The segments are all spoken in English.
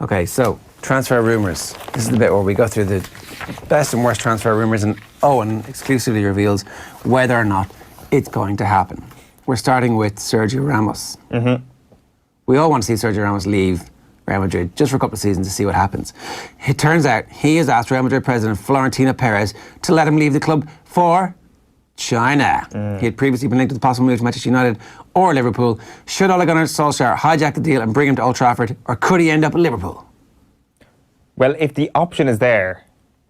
Okay, so transfer rumours. This is the bit where we go through the best and worst transfer rumours, and Eoin exclusively reveals whether or not it's going to happen. We're starting with Sergio Ramos. Mm-hmm. We all want to see Sergio Ramos leave Real Madrid just for a couple of seasons to see what happens. It turns out he has asked Real Madrid president Florentino Perez to let him leave the club for China. He had previously been linked to the possible move to Manchester United or Liverpool. Should Ole Gunnar Solskjaer hijack the deal and bring him to Old Trafford, or could he end up at Liverpool? Well, if the option is there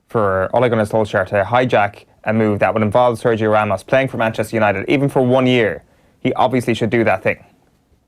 for Ole Gunnar Solskjaer to hijack a move that would involve Sergio Ramos playing for Manchester United, even for 1 year, he obviously should do that thing.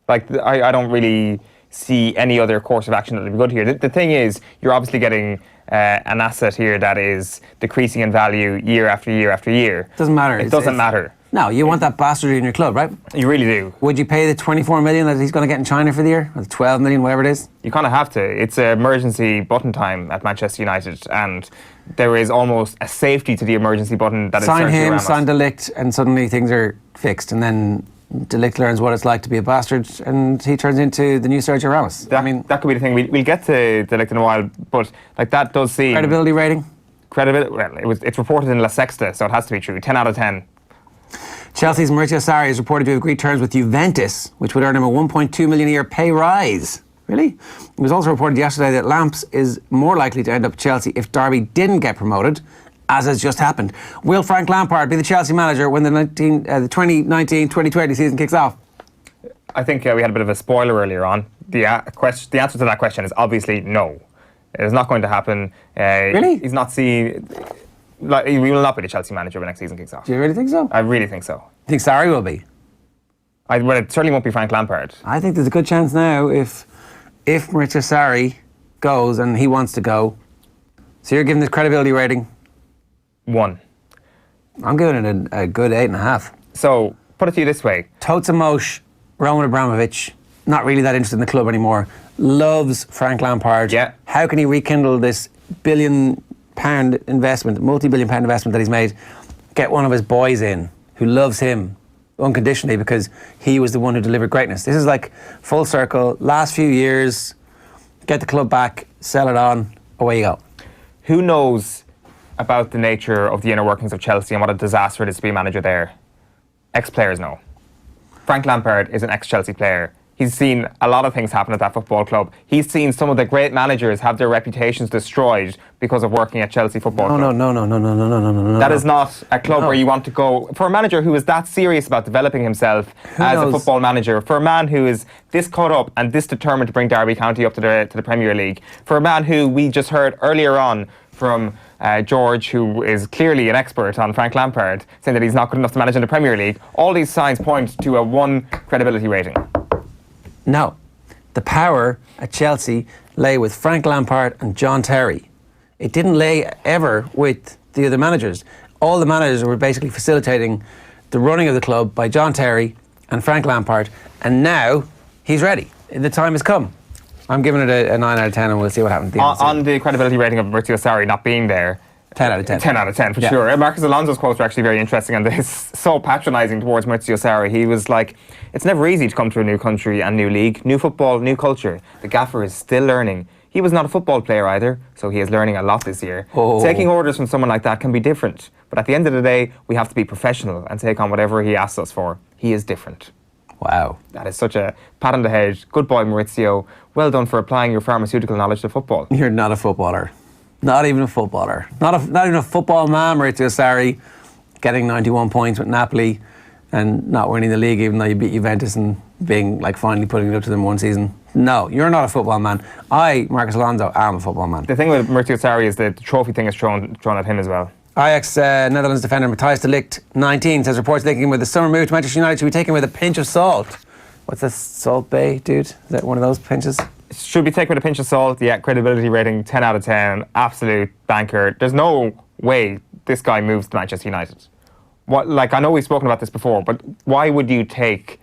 Like, I don't really see any other course of action that would be good here. The thing is, you're obviously getting an asset here that is decreasing in value year after year after year. Doesn't matter. It doesn't matter. No, you want that bastard in your club, right? You really do. Would you pay the 24 million that he's going to get in China for the year? Or the 12 million, whatever it is? You kind of have to. It's emergency button time at Manchester United, and there is almost a safety to the emergency button that is Sergio Ramos. Sign De Ligt, and suddenly things are fixed, and then De Ligt learns what it's like to be a bastard, and he turns into the new Sergio Ramos. That could be the thing. We'll get to De Ligt in a while, but like that does seem... Credibility rating? Well, it's reported in La Sexta, so it has to be true. 10 out of 10. Chelsea's Maurizio Sarri is reported to have agreed terms with Juventus, which would earn him a 1.2 million a year pay rise. Really? It was also reported yesterday that Lamps is more likely to end up at Chelsea if Derby didn't get promoted, as has just happened. Will Frank Lampard be the Chelsea manager when the 2019-2020 season kicks off? I think we had a bit of a spoiler earlier on. The answer to that question is obviously no. It is not going to happen. Really? He's not seen... Like, he will not be the Chelsea manager when next season kicks off. Do you really think so? I really think so. You think Sarri will be? Well, it certainly won't be Frank Lampard. I think there's a good chance now if Maurizio Sarri goes and he wants to go. So you're giving this credibility rating? 1. I'm giving it a good 8.5. So, put it to you this way. Totes Emosh, Roman Abramovich, not really that interested in the club anymore, loves Frank Lampard. Yeah. How can he rekindle this multi-billion-pound investment that he's made? Get one of his boys in who loves him unconditionally because he was the one who delivered greatness. This is like full circle, last few years, get the club back, sell it on, away you go. Who knows about the nature of the inner workings of Chelsea and what a disaster it is to be a manager there? Ex-players know. Frank Lampard is an ex-Chelsea player. He's seen a lot of things happen at that football club. He's seen some of the great managers have their reputations destroyed because of working at Chelsea Football Club. No. That is not a club where you want to go. For a manager who is that serious about developing himself as a football manager, for a man who is this caught up and this determined to bring Derby County up to the Premier League, for a man who we just heard earlier on from George, who is clearly an expert on Frank Lampard, saying that he's not good enough to manage in the Premier League, all these signs point to a 1 credibility rating. No. The power at Chelsea lay with Frank Lampard and John Terry. It didn't lay ever with the other managers. All the managers were basically facilitating the running of the club by John Terry and Frank Lampard, and now he's ready. The time has come. I'm giving it a 9 out of 10, and we'll see what happens. On the credibility rating of Maurizio Sarri not being there, 10 out of 10. 10 out of 10, for sure. Marcus Alonso's quotes are actually very interesting, and this so patronising towards Maurizio Sarri. He was like, it's never easy to come to a new country and new league, new football, new culture. The gaffer is still learning. He was not a football player either, so he is learning a lot this year. Taking orders from someone like that can be different, but at the end of the day, we have to be professional and take on whatever he asks us for. He is different. Wow. That is such a pat on the head. Good boy, Maurizio. Well done for applying your pharmaceutical knowledge to football. You're not a footballer. Not even a footballer. Not even a football man, Maurizio Sarri, getting 91 points with Napoli and not winning the league even though you beat Juventus and being like finally putting it up to them one season. No, you're not a football man. Marcus Alonso, am a football man. The thing with Maurizio Sarri is that the trophy thing is thrown at him as well. Ajax Netherlands defender Matthijs de Ligt, 19, says reports linking him with the summer move to Manchester United should be taken with a pinch of salt. What's this, Salt Bay, dude? Is that one of those pinches? Should be taken with a pinch of salt. Yeah, credibility rating 10 out of 10. Absolute banker. There's no way this guy moves to Manchester United. I know we've spoken about this before, but why would you take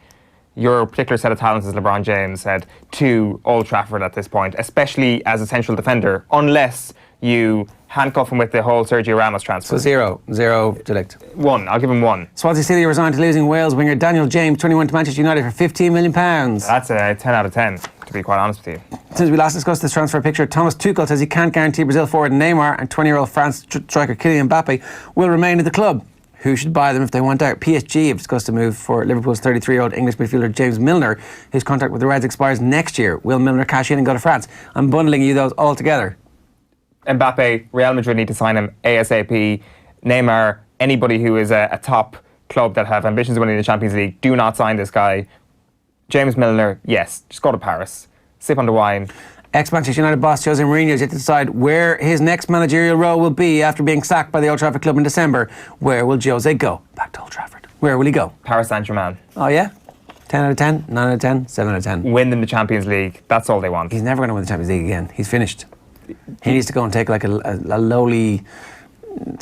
your particular set of talents, as LeBron James said, to Old Trafford at this point, especially as a central defender, unless you handcuff him with the whole Sergio Ramos transfer? So zero De Ligt. 1, I'll give him 1. Swansea City resigned to losing Wales winger Daniel James, 21, to Manchester United for £15 million. That's a 10 out of 10, to to be quite honest with you. Since we last discussed this transfer picture, Thomas Tuchel says he can't guarantee Brazil forward Neymar and 20-year-old France striker Kylian Mbappe will remain in the club. Who should buy them if they want out? PSG have discussed a move for Liverpool's 33-year-old English midfielder James Milner, whose contract with the Reds expires next year. Will Milner cash in and go to France? I'm bundling you those all together. Mbappe, Real Madrid need to sign him ASAP. Neymar, anybody who is a top club that have ambitions of winning the Champions League, do not sign this guy. James Milner, yes, just go to Paris. Sip on the wine. Ex-Manchester United boss Jose Mourinho has yet to decide where his next managerial role will be after being sacked by the Old Trafford club in December. Where will Jose go? Back to Old Trafford. Where will he go? Paris Saint-Germain. Oh yeah? 10 out of 10, 9 out of 10, 7 out of 10. Win them the Champions League. That's all they want. He's never going to win the Champions League again. He's finished. He needs to go and take like a lowly,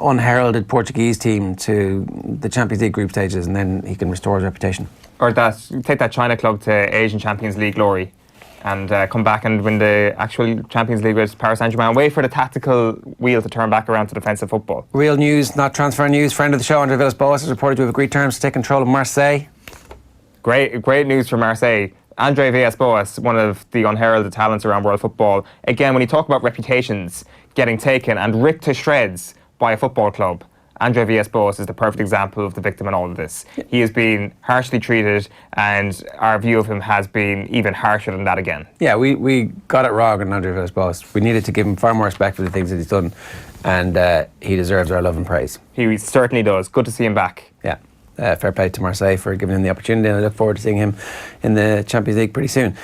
unheralded Portuguese team to the Champions League group stages, and then he can restore his reputation. Or take that China club to Asian Champions League glory and come back and win the actual Champions League with Paris Saint-Germain. Wait for the tactical wheel to turn back around to defensive football. Real news, not transfer news. Friend of the show, Andre Villas-Boas, has reported to have agreed terms to take control of Marseille. Great news for Marseille. Andre Villas-Boas, one of the unheralded talents around world football. Again, when you talk about reputations getting taken and ripped to shreds by a football club, Andre Villas-Boas is the perfect example of the victim in all of this. He has been harshly treated, and our view of him has been even harsher than that again. Yeah, we got it wrong on Andre Villas-Boas. We needed to give him far more respect for the things that he's done, and he deserves our love and praise. He certainly does. Good to see him back. Yeah. Fair play to Marseille for giving him the opportunity, and I look forward to seeing him in the Champions League pretty soon.